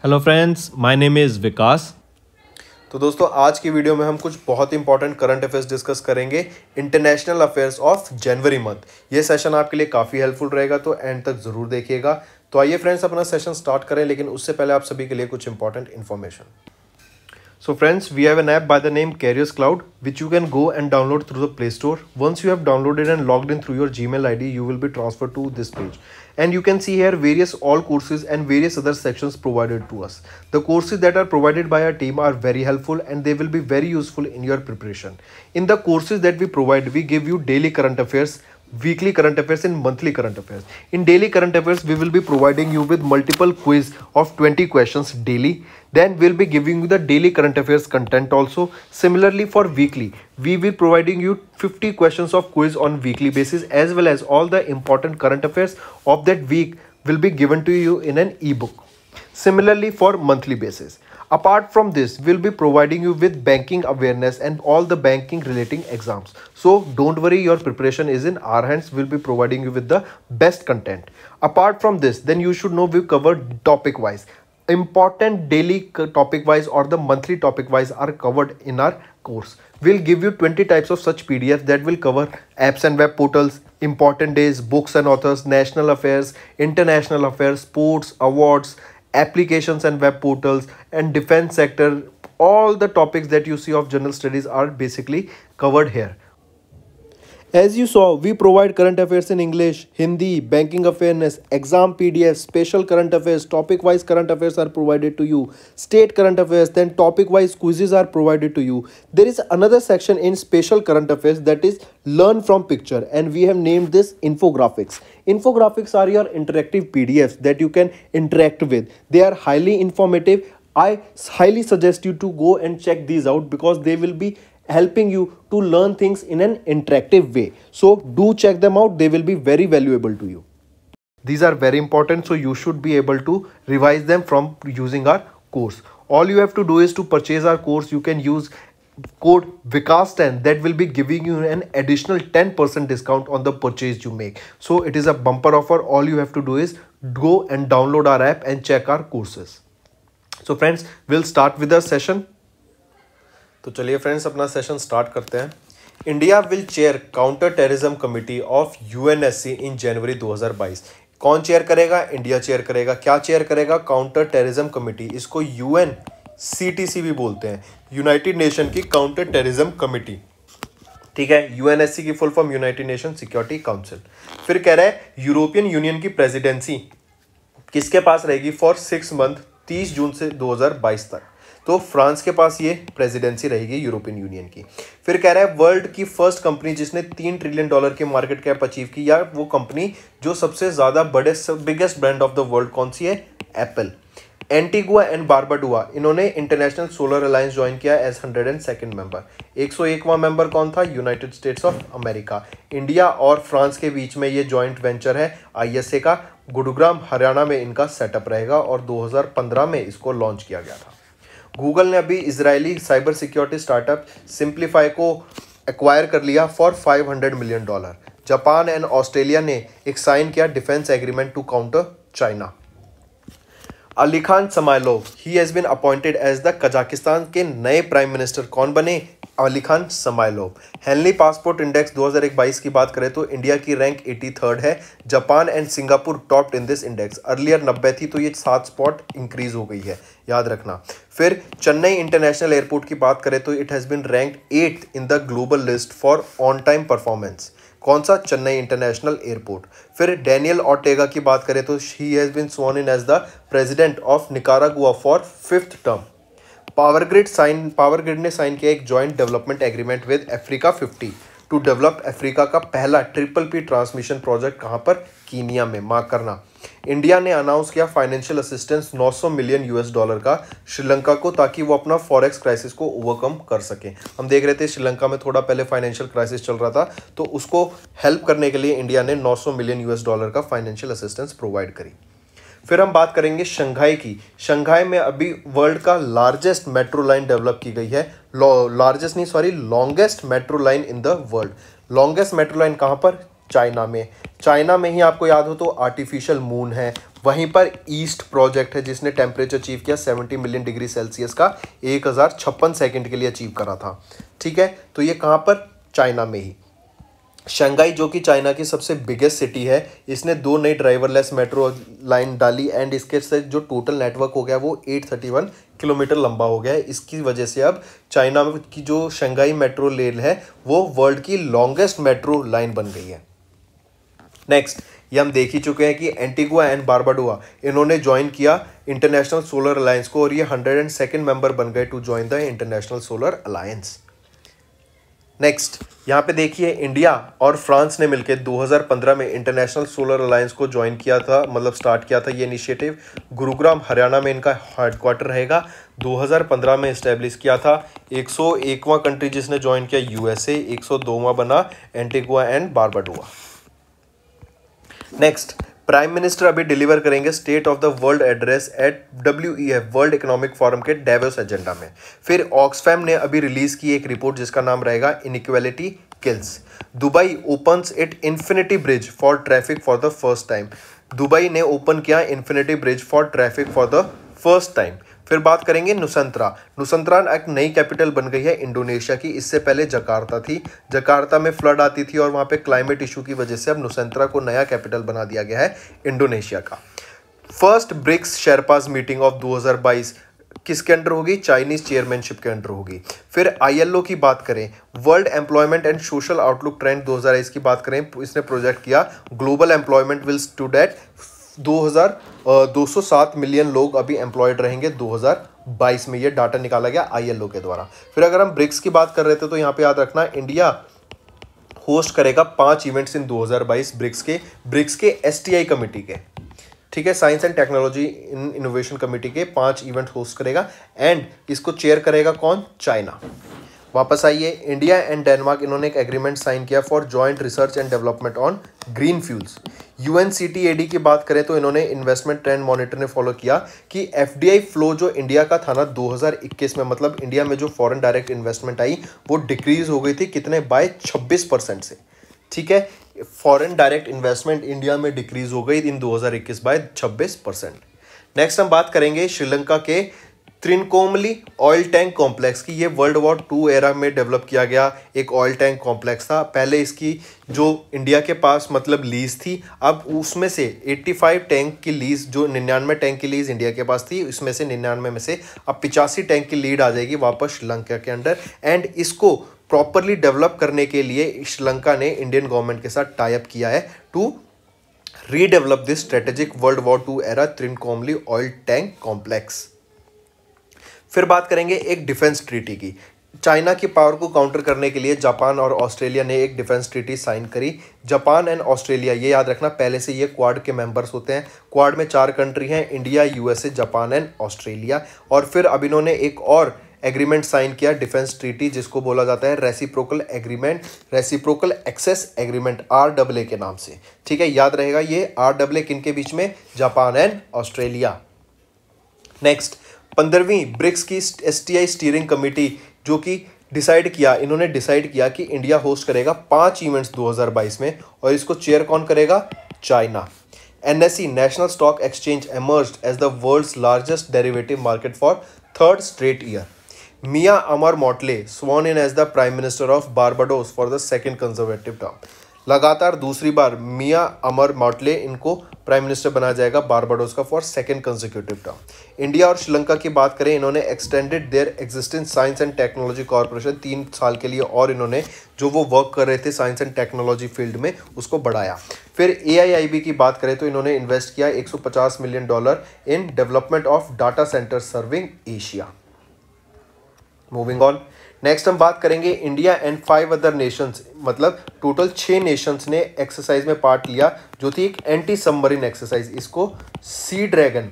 Hello friends, my name is Vikas. तो दोस्तों आज की वीडियो में हम कुछ बहुत इंपॉर्टेंट करंट अफेयर्स डिस्कस करेंगे international affairs of January month. ये सेशन आपके लिए काफ़ी हेल्पफुल रहेगा, तो एंड तक ज़रूर देखिएगा। तो आइए फ्रेंड्स अपना सेशन स्टार्ट करें, लेकिन उससे पहले आप सभी के लिए कुछ important information. So friends, we have an app by the name Carriers Cloud, which you can go and download through the Play Store. Once you have downloaded and logged in through your Gmail ID, you will be transferred to this page. And you can see here various all courses and various other sections provided to us. The courses that are provided by our team are very helpful and they will be very useful in your preparation. In the courses that we provide, we give you daily current affairs, weekly current affairs and monthly current affairs. In daily current affairs, we will be providing you with multiple quiz of 20 questions daily. Then we'll be giving you the daily current affairs content also. Similarly for weekly, we will providing you 50 questions of quiz on weekly basis, as well as all the important current affairs of that week will be given to you in an ebook. Similarly for monthly basis. Apart from this, we'll be providing you with banking awareness and all the banking relating exams. So don't worry, your preparation is in our hands. We'll be providing you with the best content. Apart from this, then you should know we covered topic wise. Important daily topic wise or the monthly topic wise are covered in our course. We'll give you 20 types of such PDFs that will cover apps and web portals, important days, books and authors, national affairs, international affairs, sports, awards, applications and web portals, and defense sector. All the topics that you see of general studies are basically covered here. As you saw, we provide current affairs in English, Hindi, banking awareness, exam PDF, special current affairs, topic wise current affairs are provided to you, state current affairs, then topic wise quizzes are provided to you. There is another section in special current affairs that is learn from picture, and we have named this infographics. Infographics are your interactive PDFs that you can interact with. They are highly informative. I highly suggest you to go and check these out because they will be helping you to learn things in an interactive way. So do check them out. They will be very valuable to you. These are very important, so you should be able to revise them from using our course. All you have to do is to purchase our course. You can use code VIKAS10, that will be giving you an additional 10% discount on the purchase you make. So it is a bumper offer. All you have to do is go and download our app and check our courses. So friends, we'll start with the session. तो चलिए friends अपना session start करते हैं। India will chair counter terrorism committee of UNSC in January 2022। कौन chair करेगा? India chair करेगा। क्या chair करेगा? Counter terrorism committee. इसको यूएनसीटीसी भी बोलते हैं, यूनाइटेड नेशन की काउंटर टेररिज्म कमेटी। ठीक है, यूएनएससी की full form United nation security council. फिर कह रहा है यूरोपियन यूनियन की प्रेसिडेंसी किसके पास रहेगी फॉर 6 मंथ, 30 जून से 2022 तक। तो फ्रांस के पास ये प्रेसिडेंसी रहेगी यूरोपियन यूनियन की। फिर कह रहा है वर्ल्ड की फर्स्ट कंपनी जिसने $3 ट्रिलियन की मार्केट कैप अचीव की, या वो कंपनी जो सबसे ज़्यादा biggest brand of the world कौन सी है? एप्पल। एंटीगुआ एंड बारबाडुआ, इन्होंने इंटरनेशनल सोलर अलायंस ज्वाइन किया एज 102nd मेंबर। 101वां मेंबर कौन था? United states of America. India और फ्रांस के बीच में ये जॉइंट वेंचर है ISA का। गुरुग्राम हरियाणा में इनका सेटअप रहेगा और 2015 में इसको लॉन्च किया गया था। गूगल ने अभी Israeli cyber security startup Siemplify को एक्वायर कर लिया for $500 million. Japan and Australia ने एक साइन किया defence agreement to counter China. Alikhan Smailov, he has been appointed as the Kazakhstan के नए प्राइम मिनिस्टर। कौन बने? Alikhan Smailov. Henley passport index 2022 की बात करें तो इंडिया की रैंक 83rd है। Japan and Singapore topped in this index. Earlier 90 थी, तो ये 7 स्पॉट इंक्रीज हो गई है, याद रखना। फिर चेन्नई इंटरनेशनल एयरपोर्ट की बात करें तो it has been ranked 8th in the global list for on time performance. कौन सा? Chennai international airport. फिर डैनियल ऑर्टेगा की बात करें तो he has been sworn in as the president of Nicaragua for 5th term. Power grid ने sign किया एक joint development agreement with Africa 50 to develop Africa का पहला ट्रिपल ट्रांसमिशन प्रोजेक्ट। कहाँ पर? कीनिया में, मार्क करना। इंडिया ने अनाउंस किया फाइनेंशियल असिस्टेंस $900 मिलियन का श्रीलंका को, ताकि वो अपना फॉरेक्स क्राइसिस को ओवरकम कर सके। हम देख रहे थे श्रीलंका में थोड़ा पहले फाइनेंशियल क्राइसिस चल रहा था, तो उसको हेल्प करने के लिए इंडिया ने $900 मिलियन का फाइनेंशियल असिस्टेंस प्रोवाइड करी। फिर हम बात करेंगे शंघाई की। शंघाई में अभी वर्ल्ड का लार्जेस्ट मेट्रो लाइन डेवलप की गई है। Longest metro line in the world. Longest metro line कहाँ पर? चाइना में ही आपको याद हो तो आर्टिफिशियल मून है, वहीं पर ईस्ट प्रोजेक्ट है जिसने टेम्परेचर अचीव किया 70 मिलियन डिग्री सेल्सियस का 1056 सेकंड के लिए अचीव करा था। ठीक है, तो ये कहाँ पर, चाइना में ही। शंघाई जो कि चाइना की सबसे बिगेस्ट सिटी है, इसने 2 नई ड्राइवरलेस मेट्रो लाइन डाली एंड इसके से जो टोटल नेटवर्क हो गया वो 831 किलोमीटर लंबा हो गया है। इसकी वजह से अब चाइना में की जो शंघाई मेट्रो रेल है वो वर्ल्ड की लॉन्गेस्ट मेट्रो लाइन बन गई है। नेक्स्ट, ये हम देख ही चुके हैं कि एंटीगुआ एंड बारबाडोआ इन्होंने ज्वाइन किया इंटरनेशनल सोलर अलायंस को और ये 102nd मेंबर बन गए to join the international solar alliance. Next, यहाँ पे देखिए इंडिया और फ्रांस ने मिलकर 2015 में इंटरनेशनल सोलर अलायंस को ज्वाइन किया था, मतलब स्टार्ट किया था ये इनिशिएटिव। गुरुग्राम हरियाणा में इनका हेडक्वार्टर रहेगा। 2015 में इस्टेब्लिश किया था। 101वां कंट्री जिसने ज्वाइन किया यूएसए, 102वां बना Antigua and Barbuda. Next, prime minister अभी डिलीवर करेंगे state of the world address at WEF world economic forum के डेवोस एजेंडा में। फिर ऑक्सफैम ने अभी रिलीज की एक रिपोर्ट जिसका नाम रहेगा inequality kills. Dubai opens it infinity bridge for traffic for the first time. Dubai ने ओपन किया infinity bridge for traffic for the first time. फिर बात करेंगे नुसंतरा। नुसंतरा एक नई कैपिटल बन गई है इंडोनेशिया की। इससे पहले जकार्ता थी। जकार्ता में फ्लड आती थी और वहाँ पे क्लाइमेट इशू की वजह से अब नुसंतरा को नया कैपिटल बना दिया गया है इंडोनेशिया का। फर्स्ट ब्रिक्स शेरपाज मीटिंग ऑफ 2022 किसके अंडर होगी, चाइनीज चेयरमैनशिप के अंडर होगी। फिर ILO की बात करें, world employment and social outlook trend 2021 की बात करें, इसने प्रोजेक्ट किया global employment will stood at 207 million लोग अभी एम्प्लॉयड रहेंगे 2022 में। ये डाटा निकाला गया ILO के द्वारा। फिर अगर हम ब्रिक्स की बात कर रहे थे तो यहाँ पे याद रखना इंडिया होस्ट करेगा 5 इवेंट्स इन 2022 ब्रिक्स के STI कमेटी के। ठीक है, science and technology innovation committee के 5 इवेंट होस्ट करेगा एंड इसको चेयर करेगा कौन, चाइना। वापस आइए, इंडिया एंड डेनमार्क इन्होंने एक एग्रीमेंट साइन किया for joint research and development on green fuels. UNCTAD की बात करें तो इन्होंने इन्वेस्टमेंट ट्रेंड मॉनिटर ने फॉलो किया कि FDI फ्लो जो इंडिया का था ना 2021 में, मतलब इंडिया में जो फॉरेन डायरेक्ट इन्वेस्टमेंट आई वो डिक्रीज हो गई थी कितने, बाय 26% से। ठीक है, फॉरेन डायरेक्ट इन्वेस्टमेंट इंडिया में डिक्रीज हो गई इन 2021 बाय 26%। नेक्स्ट हम बात करेंगे श्रीलंका के त्रिनकोमली ऑयल टैंक कॉम्प्लेक्स की। ये वर्ल्ड वॉर 2 एरा में डेवलप किया गया एक ऑयल टैंक कॉम्प्लेक्स था। पहले इसकी जो इंडिया के पास मतलब लीज थी, अब उसमें से 85 टैंक की लीज, जो 99 टैंक की लीज इंडिया के पास थी, इसमें से 99 में से अब 85 टैंक की लीड आ जाएगी वापस श्रीलंका के अंडर। एंड इसको प्रॉपरली डेवलप करने के लिए श्रीलंका ने इंडियन गवर्नमेंट के साथ टाई अप किया है to redevelop this strategic world war 2 era Trincomalee oil tank complex. फिर बात करेंगे एक डिफेंस ट्रीटी की। चाइना की पावर को काउंटर करने के लिए जापान और ऑस्ट्रेलिया ने एक डिफेंस ट्रीटी साइन करी। जापान एंड ऑस्ट्रेलिया, ये याद रखना पहले से ये क्वाड के मेंबर्स होते हैं। क्वाड में 4 कंट्री हैं, India, USA, Japan and Australia. और फिर अब इन्होंने एक और एग्रीमेंट साइन किया डिफेंस ट्रीटी जिसको बोला जाता है reciprocal agreement, reciprocal access agreement, RAA के नाम से। ठीक है, याद रहेगा ये RAA किन के बीच में, जापान एंड ऑस्ट्रेलिया। नेक्स्ट, 15वीं ब्रिक्स की STI स्टीयरिंग कमेटी जो कि इन्होंने डिसाइड किया कि इंडिया होस्ट करेगा 5 इवेंट्स 2022 में और इसको चेयर कौन करेगा, China. NSE national stock exchange emerged as the world's largest derivative market for 3rd straight year. Mia Amar Motley sworn in as the Prime Minister of Barbados for the 2nd consecutive term. लगातार दूसरी बार मिया अमर मॉटले इनको prime minister बनाया जाएगा Barbados का for 2nd consecutive term. India और श्रीलंका की बात करें, इन्होंने extended their existing science and technology corporation 3 साल के लिए और इन्होंने जो वो वर्क कर रहे थे साइंस एंड टेक्नोलॉजी फील्ड में उसको बढ़ाया। फिर AIIB की बात करें तो इन्होंने इन्वेस्ट किया $150 million in development of data centre serving Asia. Moving on, next हम बात करेंगे इंडिया एंड 5 अदर नेशंस, मतलब टोटल 6 नेशंस ने एक्सरसाइज में पार्ट लिया जो थी एक एंटी सबमरीन एक्सरसाइज। इसको सी ड्रैगन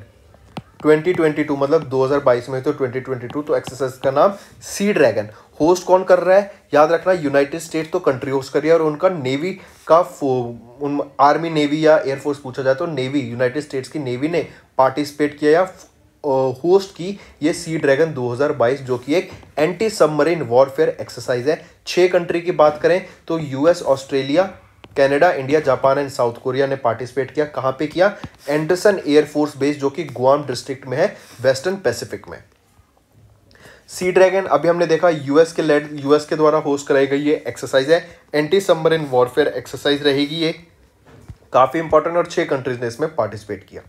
2022, मतलब 2022 में तो 2022, तो एक्सरसाइज का नाम सी ड्रैगन। होस्ट कौन कर रहा है, याद रखना यूनाइटेड स्टेट तो कंट्री होस्ट कर रही है और उनका नेवी का आर्मी नेवी या एयरफोर्स पूछा जाए तो नेवी, यूनाइटेड स्टेट्स की नेवी ने पार्टिसिपेट किया या होस्ट की ये सी ड्रैगन 2022 जो कि एक एंटी सबमरीन वॉरफेयर एक्सरसाइज है। 6 कंट्री की बात करें तो US, Australia, Canada, India, Japan and south Korea ने पार्टिसिपेट किया। कहाँ पे किया? एंडरसन एयरफोर्स बेस जो कि गुआम डिस्ट्रिक्ट में है, वेस्टर्न पैसिफिक में। सी ड्रैगन अभी हमने देखा यूएस के द्वारा होस्ट कराई गई ये एक्सरसाइज है, एंटी सबमरीन वॉरफेयर एक्सरसाइज रहेगी ये, काफी इंपॉर्टेंट, और 6 कंट्रीज ने इसमें पार्टिसिपेट किया।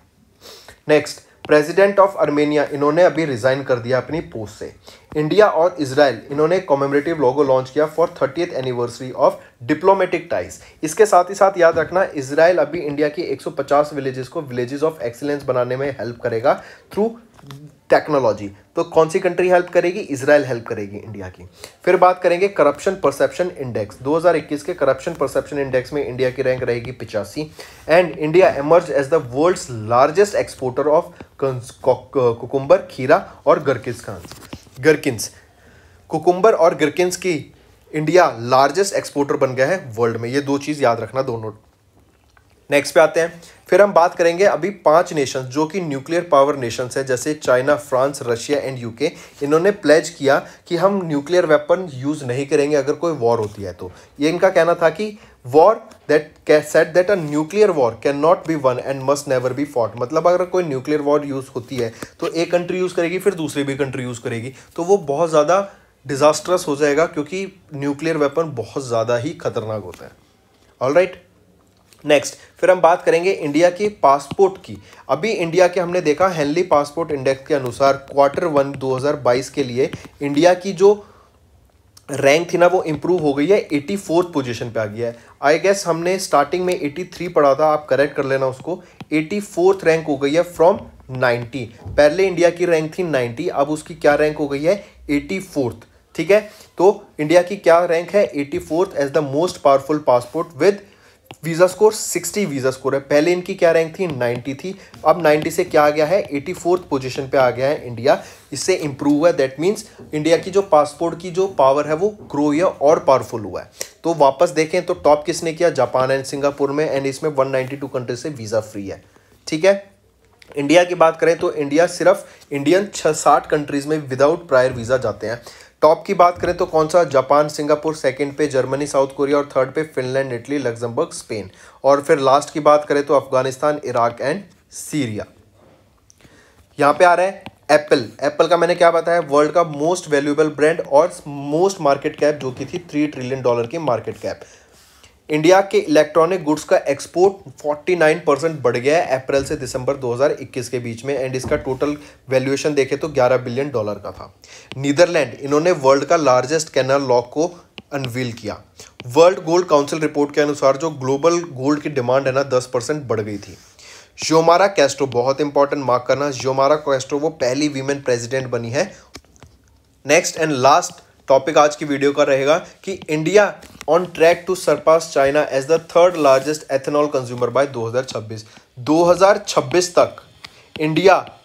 नेक्स्ट, प्रेसिडेंट ऑफ आर्मेनिया, इन्होंने अभी रिजाइन कर दिया अपनी पोस्ट से। इंडिया और इजराइल, इन्होंने कॉमेमोरेटिव लोगो लॉन्च किया for 30th anniversary of diplomatic ties. इसके साथ ही साथ याद रखना, इजराइल अभी इंडिया की 150 विलेजेस को विलेजेस ऑफ एक्सीलेंस बनाने में हेल्प करेगा थ्रू टेक्नोलॉजी। तो कौन सी कंट्री हेल्प करेगी? इजराइल हेल्प करेगी इंडिया की। फिर बात करेंगे करप्शन परसेप्शन इंडेक्स। 2021 के करप्शन परसेप्शन इंडेक्स में इंडिया की रैंक रहेगी 85 and India emerge as the world's largest exporter of cucumber, खीरा और गरकिन्स। कुकुम्बर और गरकिन्स की इंडिया लार्जेस्ट एक्सपोर्टर बन गया है वर्ल्ड में। ये 2 चीज़ याद रखना दोनों। नेक्स्ट पे आते हैं। फिर हम बात करेंगे अभी 5 नेशंस जो कि न्यूक्लियर पावर नेशंस है, जैसे China, France, Russia and UK. इन्होंने प्लेज किया कि हम न्यूक्लियर वेपन यूज़ नहीं करेंगे अगर कोई वॉर होती है तो। ये इनका कहना था कि war that a nuclear war can not be one and must never be fought. मतलब अगर कोई न्यूक्लियर वॉर यूज़ होती है तो एक कंट्री यूज़ करेगी, फिर दूसरी भी कंट्री यूज़ करेगी, तो वो बहुत ज़्यादा डिजास्टरस हो जाएगा, क्योंकि न्यूक्लियर वेपन बहुत ज़्यादा ही खतरनाक होता है। ऑलराइट, नेक्स्ट फिर हम बात करेंगे इंडिया की पासपोर्ट की। अभी इंडिया के हमने देखा हेनली पासपोर्ट इंडेक्स के अनुसार Q1 2022 के लिए इंडिया की जो रैंक थी ना वो इंप्रूव हो गई है, 84th पोजीशन पे आ गया है। आई गेस हमने स्टार्टिंग में 83 पढ़ा था, आप करेक्ट कर लेना उसको। 84th रैंक हो गई है फ्रॉम 90। पहले इंडिया की रैंक थी 90, अब उसकी क्या रैंक हो गई है? 84th। ठीक है, तो इंडिया की क्या रैंक है? 84th as the most powerful passport with visa score 60 visa score है। पहले इनकी क्या रैंक थी? 90 थी, अब 90 से क्या आ गया है? 84th पोजीशन पे आ गया है इंडिया। इससे इंप्रूव है, दैट मीन्स इंडिया की जो पासपोर्ट की जो पावर है वो ग्रो हुई है और पावरफुल हुआ है। तो वापस देखें तो टॉप किसने किया? जापान एंड सिंगापुर में, एंड इसमें 192 कंट्री से वीज़ा फ्री है। ठीक है, इंडिया की बात करें तो इंडिया सिर्फ इंडियन 60 कंट्रीज़ में विदाउट प्रायर वीज़ा जाते हैं। टॉप की बात करें तो कौन सा? जापान, सिंगापुर, सेकंड पे जर्मनी, साउथ कोरिया और थर्ड पे फिनलैंड, इटली, लग्जमबर्ग, स्पेन। और फिर लास्ट की बात करें तो अफगानिस्तान, इराक एंड सीरिया। यहाँ पे आ रहा है एप्पल का मैंने क्या बताया? वर्ल्ड का मोस्ट वैल्यूएबल ब्रांड और मोस्ट मार्केट कैप जो कि थी $3 ट्रिलियन की मार्केट कैप। इंडिया के इलेक्ट्रॉनिक गुड्स का एक्सपोर्ट 49% बढ़ गया है अप्रैल से दिसंबर 2021 के बीच में, एंड इसका टोटल वैल्यूएशन देखे तो $11 बिलियन का था। नीदरलैंड, इन्होंने वर्ल्ड का लार्जेस्ट कैनाल लॉक को अनवील किया। वर्ल्ड गोल्ड काउंसिल रिपोर्ट के अनुसार जो ग्लोबल गोल्ड की डिमांड है ना 10% बढ़ गई थी। ज़ियोमारा कैस्ट्रो, बहुत इंपॉर्टेंट, मार्क करना, ज़ियोमारा कैस्ट्रो वो पहली वीमेन प्रेसिडेंट बनी है। नेक्स्ट एंड लास्ट टॉपिक आज की वीडियो का रहेगा कि India on track to surpass China as the 3rd largest ethanol consumer by 2026। 2026 तक इंडिया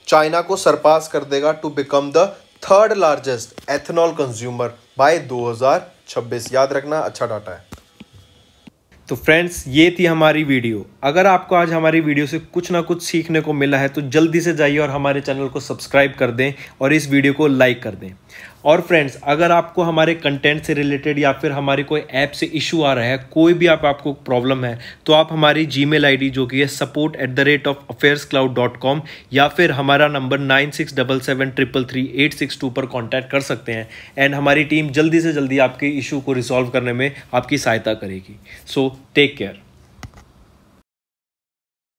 चाइना को सरपास कर देगा to become the 3rd largest ethanol consumer by 2026। याद रखना, अच्छा डाटा है। तो फ्रेंड्स, ये थी हमारी वीडियो। अगर आपको आज हमारी वीडियो से कुछ ना कुछ सीखने को मिला है तो जल्दी से जाइए और हमारे चैनल को सब्सक्राइब कर दें और इस वीडियो को लाइक कर दें। और फ्रेंड्स, अगर आपको हमारे कंटेंट से रिलेटेड या फिर हमारी कोई ऐप से इशू आ रहा है, कोई भी आपको प्रॉब्लम है, तो आप हमारी जीमेल आईडी जो कि है support@affairscloud.com या फिर हमारा नंबर 9677333862 पर कॉन्टैक्ट कर सकते हैं, एंड हमारी टीम जल्दी से जल्दी आपके इशू को रिजॉल्व करने में आपकी सहायता करेगी। So take care.